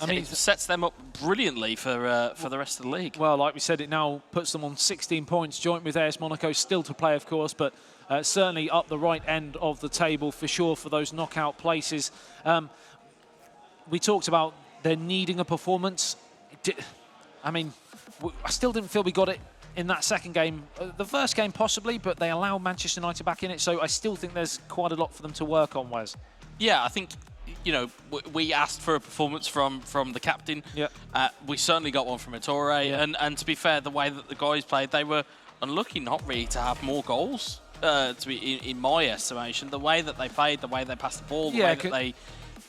I mean, it sets them up brilliantly for the rest of the league. Well, like we said, it now puts them on 16 points, joint with AS Monaco, still to play, of course, but certainly up the right end of the table for sure for those knockout places. We talked about there needing a performance. I mean, I still didn't feel we got it in that second game. The first game possibly, but they allowed Manchester United back in it, so I still think there's quite a lot for them to work on, Wes. Yeah, I think, you know, we asked for a performance from the captain. Yeah. We certainly got one from Ettore, Yeah. and to be fair, the way that the guys played, they were unlucky not really to have more goals. To be in my estimation, the way that they played, the way they passed the ball, the way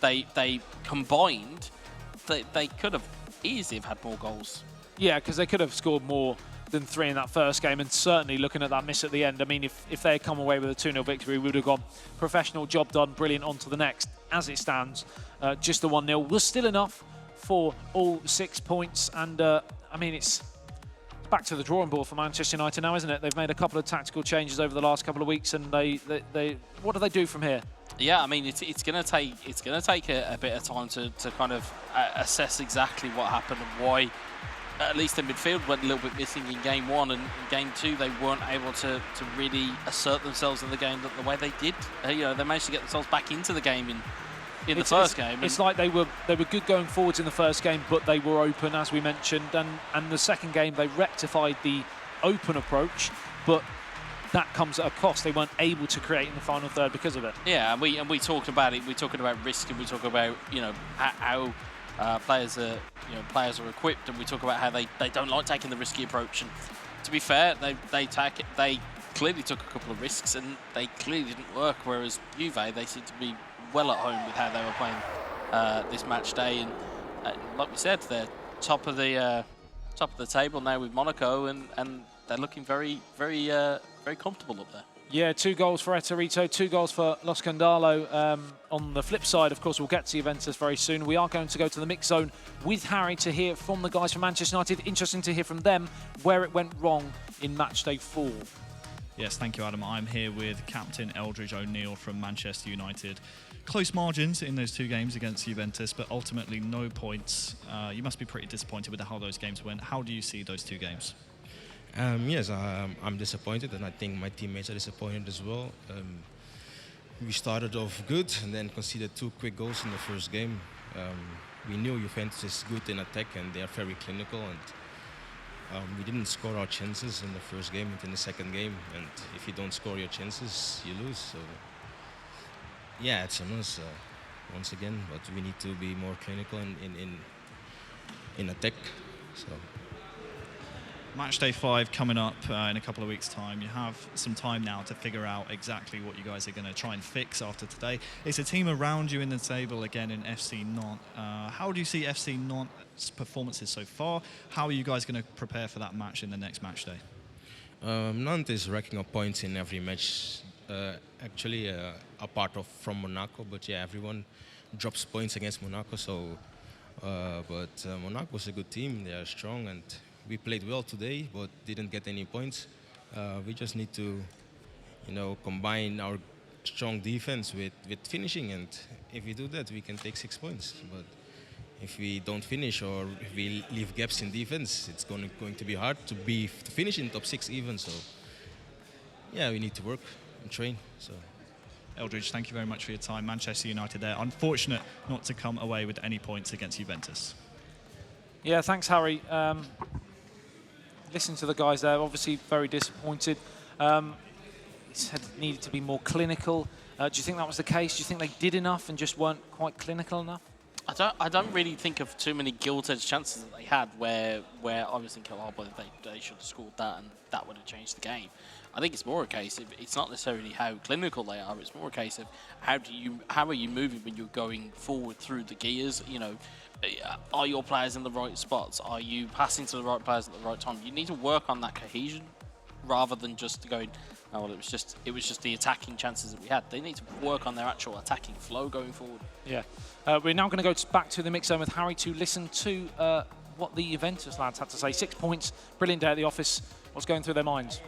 that they combined, they could have easily have had more goals. Yeah, because they could have scored more than 3 in that first game, and certainly looking at that miss at the end, I mean, if they had come away with a 2-0 victory, we would have gone professional, job done, brilliant, on to the next. As it stands, just the 1-0 was still enough for all 6 points, and I mean, it's back to the drawing board for Manchester United now, isn't it? They've made a couple of tactical changes over the last couple of weeks, and they what do they do from here? Yeah, I mean, it's going to take a bit of time to kind of assess exactly what happened and why. At least in midfield went a little bit missing in game 1, and in game 2 they weren't able to really assert themselves in the game the way they did. You know, they managed to get themselves back into the game in the first game. It's like they were good going forwards in the first game, but they were open, as we mentioned, and the second game they rectified the open approach, but that comes at a cost. They weren't able to create in the final third because of it. Yeah, and we talked about it. We're talking about risk, and we talk about, you know, how players are equipped, and we talk about how they don't like taking the risky approach. And to be fair, they clearly took a couple of risks, and they clearly didn't work. Whereas Juve, they seem to be well at home with how they were playing this match day. And like we said, they're top of the table now with Monaco, and they're looking very comfortable up there. Yeah, 2 goals for Ettore, 2 goals for Lo Scandalo. On the flip side, of course, we'll get to Juventus very soon. We are going to go to the mix zone with Harry to hear from the guys from Manchester United. Interesting to hear from them where it went wrong in match day 4. Yes, thank you, Adam. I'm here with Captain Eldridge O'Neill from Manchester United. Close margins in those 2 games against Juventus, but ultimately no points. You must be pretty disappointed with how those games went. How do you see those 2 games? Yes, I'm disappointed, and I think my teammates are disappointed as well. We started off good and then conceded 2 quick goals in the first game. We knew Juventus is good in attack and they are very clinical, and we didn't score our chances in the first game and in the second game. And if you don't score your chances, you lose. So yeah, it's on us once again, but we need to be more clinical in attack. So. Match day 5 coming up in a couple of weeks' time. You have some time now to figure out exactly what you guys are going to try and fix after today. It's a team around you in the table again in FC Nantes. How do you see FC Nantes' performances so far? How are you guys going to prepare for that match in the next match day? Nantes is racking up points in every match, actually apart from Monaco, but yeah, everyone drops points against Monaco. So, but Monaco is a good team. They are strong, and we played well today, but didn't get any points. We just need to, you know, combine our strong defense with finishing, and if we do that, we can take 6 points. But if we don't finish, or if we leave gaps in defense, it's going to be hard to finish in top 6 even. So yeah, we need to work and train. So. Eldridge, thank you very much for your time. Manchester United there, unfortunate not to come away with any points against Juventus. Yeah, thanks, Harry. Listen to the guys there, obviously very disappointed. He said it needed to be more clinical. Do you think that was the case? Do you think they did enough and just weren't quite clinical enough? I don't really think of too many gilt-edged chances that they had where I was thinking, oh, but they should have scored that and that would have changed the game. I think it's more a case of, it's not necessarily how clinical they are, it's more a case of how are you moving when you're going forward through the gears. You know, are your players in the right spots? Are you passing to the right players at the right time? You need to work on that cohesion rather than just going, oh, well, it was just the attacking chances that we had. They need to work on their actual attacking flow going forward. Yeah. We're now going to go back to the mix zone with Harry to listen to what the Juventus lads had to say. 6 points, brilliant day at the office. What's going through their minds?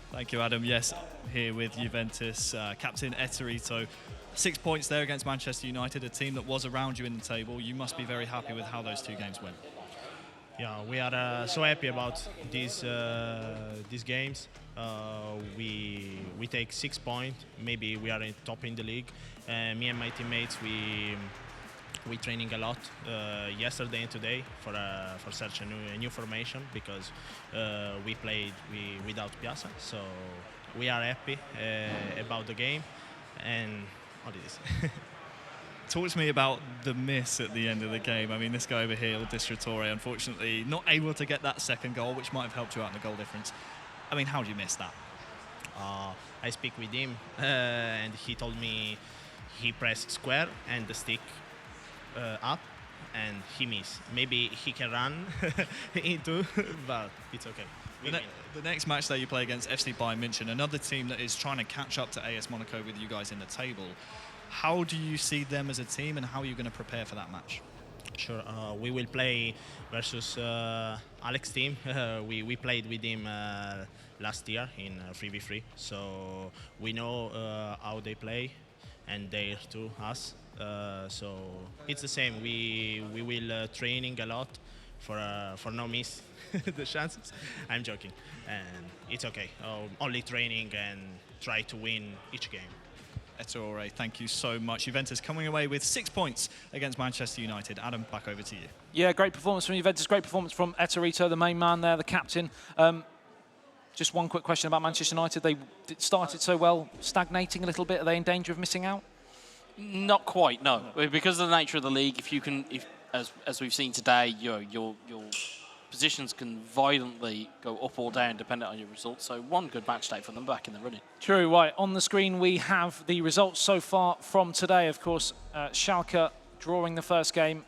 Thank you, Adam. Yes, here with Juventus, Captain Ettore. 6 points there against Manchester United, a team that was around you in the table. You must be very happy with how those 2 games went. Yeah, we are so happy about these games. We take 6 points. Maybe we are top in the league. Me and my teammates, we training a lot yesterday and today for search a new formation because we played without Piazza, so we are happy about the game and all this. Talk to me about the miss at the end of the game. I mean, this guy over here, Distrattore, unfortunately not able to get that second goal, which might have helped you out in the goal difference. I mean, how do you miss that? I speak with him and he told me he pressed square and the stick up and he missed. Maybe he can run into, but it's okay. The next match that you play against FC Bayern München, another team that is trying to catch up to AS Monaco with you guys in the table. How do you see them as a team and how are you going to prepare for that match? Sure, we will play versus Alex team. We played with him last year in 3v3, so we know how they play and they to us. So it's the same. We will training a lot for no miss the chances. I'm joking, and it's okay. Only training and try to win each game. Ettore, thank you so much. Juventus coming away with 6 points against Manchester United. Adam, back over to you. Yeah, great performance from Juventus. Great performance from Ettore, the main man there, the captain. Just one quick question about Manchester United. They started so well, stagnating a little bit. Are they in danger of missing out? Not quite, no. Because of the nature of the league, as we've seen today, your positions can violently go up or down depending on your results. So one good match day for them back in the running. True, right. On the screen we have the results so far from today. Of course, Schalke drawing the first game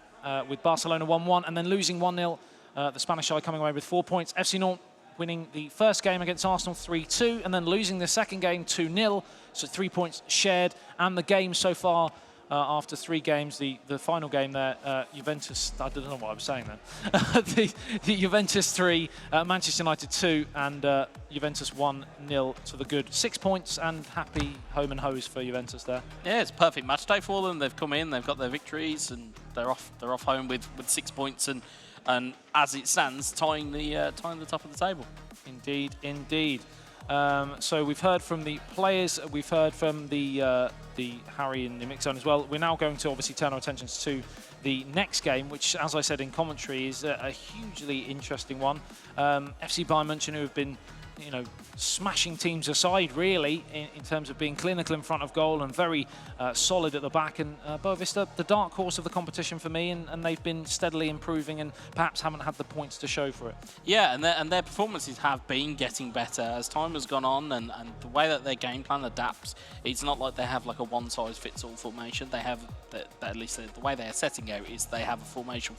with Barcelona 1-1 and then losing 1-0. The Spanish side coming away with 4 points. FC Nantes winning the first game against Arsenal 3-2 and then losing the second game 2-0. So 3 points shared. And the game so far after 3 games, the final game there, Juventus, I don't know what I was saying then. the Juventus 3, Manchester United 2, and Juventus 1-0 to the good. 6 points and happy home and hose for Juventus there. Yeah, it's a perfect match day for them. They've come in, they've got their victories, and they're off home with 6 points, and as it stands, tying the top of the table. Indeed, indeed. So we've heard from the players, we've heard from the Harry in the mix zone as well. We're now going to obviously turn our attentions to the next game, which, as I said in commentary, is a hugely interesting one. FC Bayern München, who have been, smashing teams aside, really, in terms of being clinical in front of goal and very solid at the back. And Boavista, the dark horse of the competition for me, and they've been steadily improving and perhaps haven't had the points to show for it. Yeah, and their performances have been getting better as time has gone on, and the way that their game plan adapts, it's not like they have like a one-size-fits-all formation. They have, at least the way they are setting out is they have a formation